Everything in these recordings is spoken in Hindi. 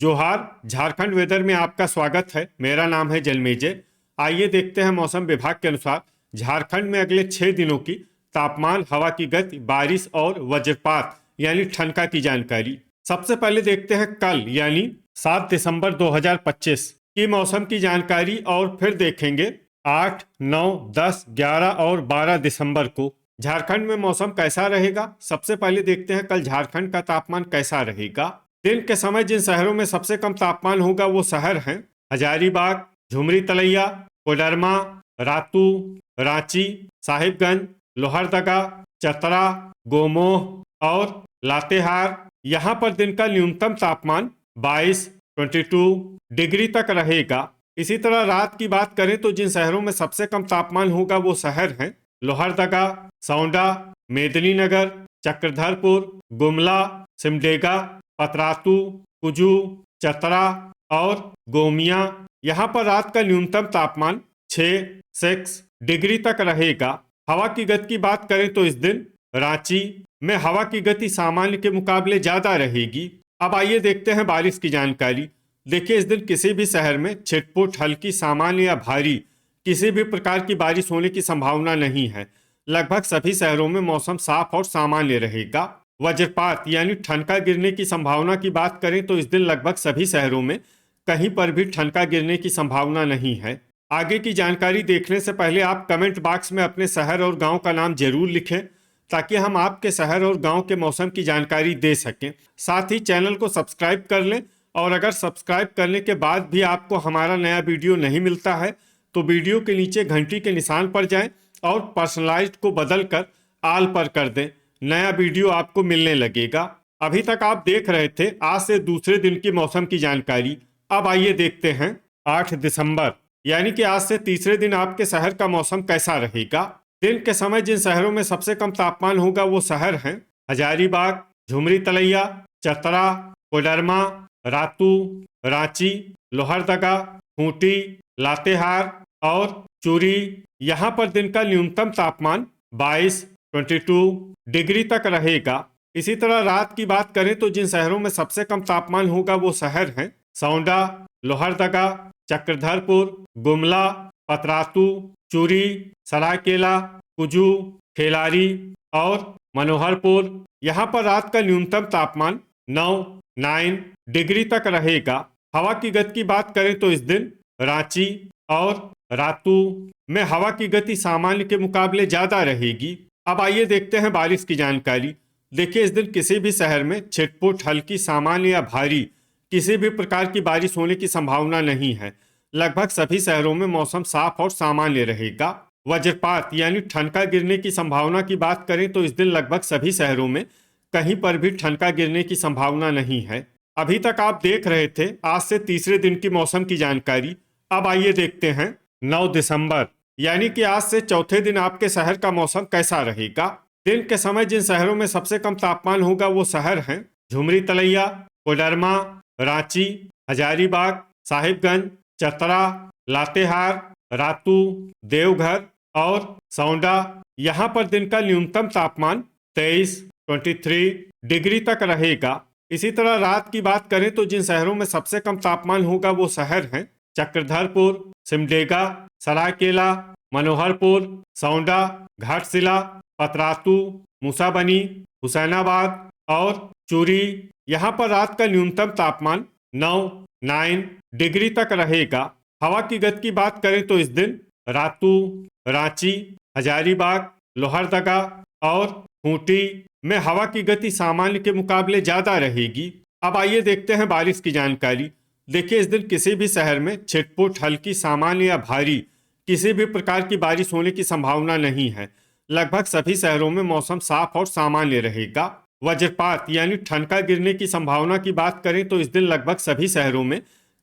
जोहार। झारखंड वेदर में आपका स्वागत है। मेरा नाम है जलमेजय। आइए देखते हैं मौसम विभाग के अनुसार झारखंड में अगले 6 दिनों की तापमान, हवा की गति, बारिश और वज्रपात यानी ठनका की जानकारी। सबसे पहले देखते हैं कल यानी 7 दिसंबर 2025 की मौसम की जानकारी और फिर देखेंगे 8, 9, 10, 11 और 12 दिसंबर को झारखंड में मौसम कैसा रहेगा। सबसे पहले देखते हैं कल झारखंड का तापमान कैसा रहेगा। दिन के समय जिन शहरों में सबसे कम तापमान होगा वो शहर हैं हजारीबाग, झुमरी तलैया, कोडरमा, रातू, रांची, साहिबगंज, लोहरदगा, चतरा, गोमोह और लातेहार। यहाँ पर दिन का न्यूनतम तापमान 22 डिग्री तक रहेगा। इसी तरह रात की बात करें तो जिन शहरों में सबसे कम तापमान होगा वो शहर हैं लोहरदगा, सौंडा, मेदिनीनगर, चक्रधरपुर, गुमला, सिमडेगा, पतरातू, कुजू, चतरा और गोमिया। यहाँ पर रात का न्यूनतम तापमान 6 डिग्री तक रहेगा। हवा की गति की बात करें तो इस दिन रांची में हवा की गति सामान्य के मुकाबले ज्यादा रहेगी। अब आइए देखते हैं बारिश की जानकारी। देखिए, इस दिन किसी भी शहर में छिटपुट, हल्की, सामान्य या भारी किसी भी प्रकार की बारिश होने की संभावना नहीं है। लगभग सभी शहरों में मौसम साफ और सामान्य रहेगा। वज्रपात यानी ठनका गिरने की संभावना की बात करें तो इस दिन लगभग सभी शहरों में कहीं पर भी ठनका गिरने की संभावना नहीं है। आगे की जानकारी देखने से पहले आप कमेंट बॉक्स में अपने शहर और गांव का नाम जरूर लिखें ताकि हम आपके शहर और गांव के मौसम की जानकारी दे सकें। साथ ही चैनल को सब्सक्राइब कर लें और अगर सब्सक्राइब करने के बाद भी आपको हमारा नया वीडियो नहीं मिलता है तो वीडियो के नीचे घंटी के निशान पर जाएं और पर्सनलाइज्ड को बदलकर ऑल पर कर दें। नया वीडियो आपको मिलने लगेगा। अभी तक आप देख रहे थे आज से दूसरे दिन की मौसम की जानकारी। अब आइए देखते हैं 8 दिसंबर यानी कि आज से तीसरे दिन आपके शहर का मौसम कैसा रहेगा। दिन के समय जिन शहरों में सबसे कम तापमान होगा वो शहर हैं हजारीबाग, झुमरी तलैया, चतरा, कोडरमा, रातू, रांची, लोहरदगा, खूंटी, लातेहार और चूरी। यहाँ पर दिन का न्यूनतम तापमान 22 डिग्री तक रहेगा। इसी तरह रात की बात करें तो जिन शहरों में सबसे कम तापमान होगा वो शहर हैं सौंडा, लोहरदगा, चक्रधरपुर, गुमला, पतरातू, चूरी, सरायकेला, कुजू, खेलारी और मनोहरपुर। यहाँ पर रात का न्यूनतम तापमान 9 डिग्री तक रहेगा। हवा की गति की बात करें तो इस दिन रांची और रातू में हवा की गति सामान्य के मुकाबले ज्यादा रहेगी। अब आइए देखते हैं बारिश की जानकारी। देखिए, इस दिन किसी भी शहर में छिटपुट, हल्की, सामान्य या भारी किसी भी प्रकार की बारिश होने की संभावना नहीं है। लगभग सभी शहरों में मौसम साफ और सामान्य रहेगा। वज्रपात यानी ठनका गिरने की संभावना की बात करें तो इस दिन लगभग सभी शहरों में कहीं पर भी ठनका गिरने की संभावना नहीं है। अभी तक आप देख रहे थे आज से तीसरे दिन की मौसम की जानकारी। अब आइए देखते हैं 9 दिसंबर यानी कि आज से चौथे दिन आपके शहर का मौसम कैसा रहेगा। दिन के समय जिन शहरों में सबसे कम तापमान होगा वो शहर हैं झुमरी तलैया, कोडरमा, रांची, हजारीबाग, साहिबगंज, चतरा, लातेहार, रातू, देवघर और सौंडा। यहाँ पर दिन का न्यूनतम तापमान 23 डिग्री तक रहेगा। इसी तरह रात की बात करें तो जिन शहरों में सबसे कम तापमान होगा वो शहर हैं चक्रधरपुर, सिमडेगा, सरायकेला, मनोहरपुर, सौंडा, घाटशिला, पतरातू, मूसाबनी, हुसैनाबाद और चूरी। यहाँ पर रात का न्यूनतम तापमान 9 डिग्री तक रहेगा। हवा की गति की बात करें तो इस दिन रातू, रांची, हजारीबाग, लोहरदगा और खूंटी में हवा की गति सामान्य के मुकाबले ज्यादा रहेगी। अब आइए देखते हैं बारिश की जानकारी। देखिए, इस दिन किसी भी शहर में छिटपुट, हल्की, सामान्य या भारी किसी भी प्रकार की बारिश होने की संभावना नहीं है। लगभग सभी शहरों में मौसम साफ और सामान्य रहेगा। वज्रपात यानी ठनका गिरने की संभावना की बात करें तो इस दिन लगभग सभी शहरों में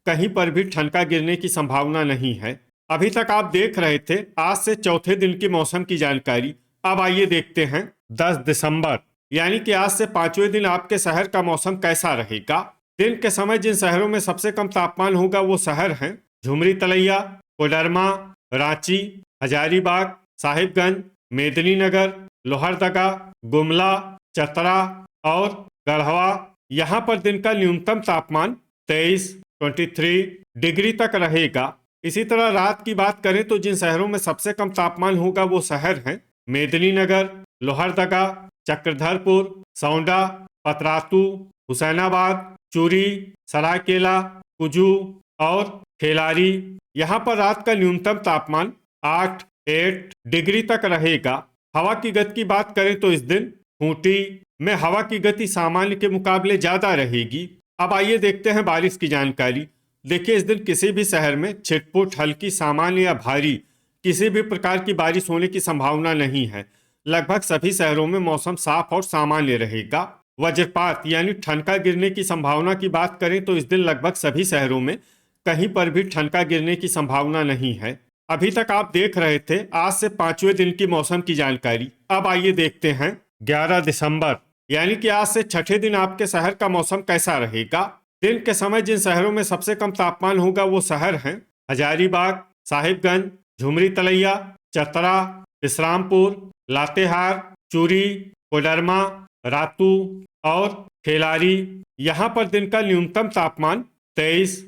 कहीं पर भी ठनका गिरने की संभावना नहीं है। अभी तक आप देख रहे थे आज से चौथे दिन की मौसम की जानकारी। अब आइए देखते हैं 10 दिसंबर यानी कि आज से पांचवें दिन आपके शहर का मौसम कैसा रहेगा। दिन के समय जिन शहरों में सबसे कम तापमान होगा वो शहर हैं झुमरी तलैया, कोडरमा, रांची, हजारीबाग, साहिबगंज, मेदिनीनगर, लोहरदगा, गुमला, चतरा और गढ़वा। यहाँ पर दिन का न्यूनतम तापमान 23, 23 डिग्री तक रहेगा। इसी तरह रात की बात करें तो जिन शहरों में सबसे कम तापमान होगा वो शहर हैं मेदिनीनगर, लोहरदगा, चक्रधरपुर, सौंडा, पतरातू, हुसैनाबाद, चूरी, सरायकेला, कुजू और खेलारी। यहाँ पर रात का न्यूनतम तापमान 8 डिग्री तक रहेगा। हवा की गति की बात करें तो इस दिन खूंटी में हवा की गति सामान्य के मुकाबले ज्यादा रहेगी। अब आइए देखते हैं बारिश की जानकारी। देखिए, इस दिन किसी भी शहर में छिटपुट, हल्की, सामान्य या भारी किसी भी प्रकार की बारिश होने की संभावना नहीं है। लगभग सभी शहरों में मौसम साफ और सामान्य रहेगा। वज्रपात यानी ठनका गिरने की संभावना की बात करें तो इस दिन लगभग सभी शहरों में कहीं पर भी ठनका गिरने की संभावना नहीं है। अभी तक आप देख रहे थे आज से 5वें दिन की मौसम की जानकारी। अब आइए देखते हैं 11 दिसंबर यानी कि आज से छठे दिन आपके शहर का मौसम कैसा रहेगा। दिन के समय जिन शहरों में सबसे कम तापमान होगा वो शहर हैं हजारीबाग, साहिबगंज, झुमरी तलैया, चतरा, विश्रामपुर, लातेहार, चूरी, कोडरमा, रातू और खेलारी। यहाँ पर दिन का न्यूनतम तापमान 23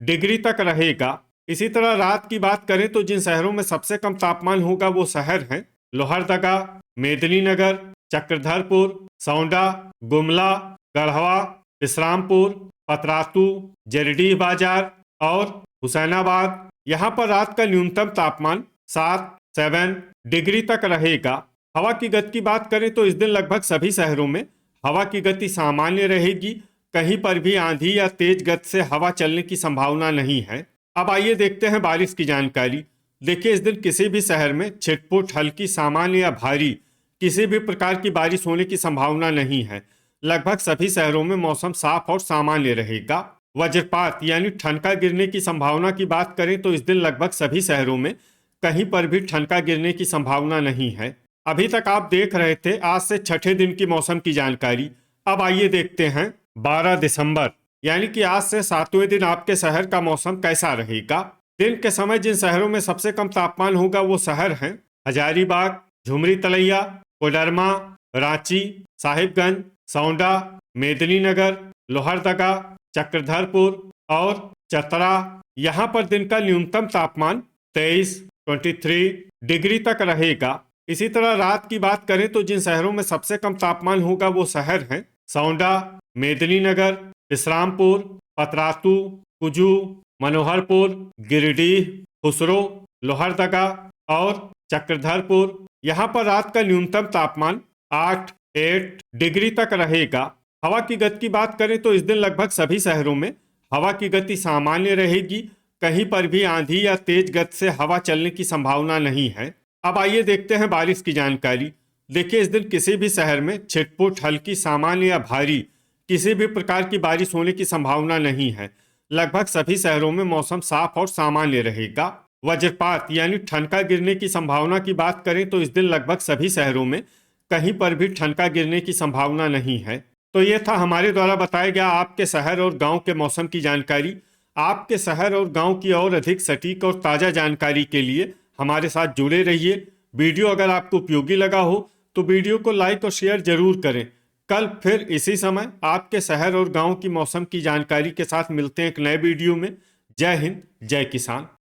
डिग्री तक रहेगा। इसी तरह रात की बात करें तो जिन शहरों में सबसे कम तापमान होगा वो शहर हैं लोहरदगा, मेदिनीनगर, चक्रधरपुर, सौंडा, गुमला, गढ़वा, विश्रामपुर, पतरातू, जरडीह बाजार और हुसैनाबाद। यहाँ पर रात का न्यूनतम तापमान 7 डिग्री तक रहेगा। हवा की गति की बात करें तो इस दिन लगभग सभी शहरों में हवा की गति सामान्य रहेगी। कहीं पर भी आंधी या तेज गति से हवा चलने की संभावना नहीं है। अब आइए देखते हैं बारिश की जानकारी। देखिए, इस दिन किसी भी शहर में छिटपुट, हल्की, सामान्य या भारी किसी भी प्रकार की बारिश होने की संभावना नहीं है। लगभग सभी शहरों में मौसम साफ और सामान्य रहेगा। वज्रपात यानी ठनका गिरने की संभावना की बात करें तो इस दिन लगभग सभी शहरों में कहीं पर भी ठनका गिरने की संभावना नहीं है। अभी तक आप देख रहे थे आज से छठे दिन की मौसम की जानकारी। अब आइए देखते हैं 12 दिसंबर यानी कि आज से 7वें दिन आपके शहर का मौसम कैसा रहेगा। दिन के समय जिन शहरों में सबसे कम तापमान होगा वो शहर हैं हजारीबाग, झुमरी तलैया, कोडरमा, रांची, साहिबगंज, सौंडा, मेदिनीनगर, लोहरदगा, चक्रधरपुर और चतरा। यहाँ पर दिन का न्यूनतम तापमान 23 डिग्री तक रहेगा। इसी तरह रात की बात करें तो जिन शहरों में सबसे कम तापमान होगा वो शहर हैं सौंडा, मेदिनीनगर, विश्रामपुर, पतरातू, कुजू, मनोहरपुर, गिरिडीह, खुसरो, लोहरदगा और चक्रधरपुर। यहाँ पर रात का न्यूनतम तापमान 8 डिग्री तक रहेगा। हवा की गति की बात करें तो इस दिन लगभग सभी शहरों में हवा की गति सामान्य रहेगी। कहीं पर भी आंधी या तेज गति से हवा चलने की संभावना नहीं है। अब आइए देखते हैं बारिश की जानकारी। देखिए, इस दिन किसी भी शहर में छिटपुट, हल्की, सामान्य या भारी किसी भी प्रकार की बारिश होने की संभावना नहीं है। लगभग सभी शहरों में मौसम साफ और सामान्य रहेगा। वज्रपात यानी ठनका गिरने की संभावना की बात करें तो इस दिन लगभग सभी शहरों में कहीं पर भी ठनका गिरने की संभावना नहीं है। तो ये था हमारे द्वारा बताया गया आपके शहर और गांव के मौसम की जानकारी। आपके शहर और गांव की और अधिक सटीक और ताज़ा जानकारी के लिए हमारे साथ जुड़े रहिए। वीडियो अगर आपको उपयोगी लगा हो तो वीडियो को लाइक और शेयर जरूर करें। कल फिर इसी समय आपके शहर और गांव की मौसम की जानकारी के साथ मिलते हैं एक नए वीडियो में। जय हिंद, जय किसान।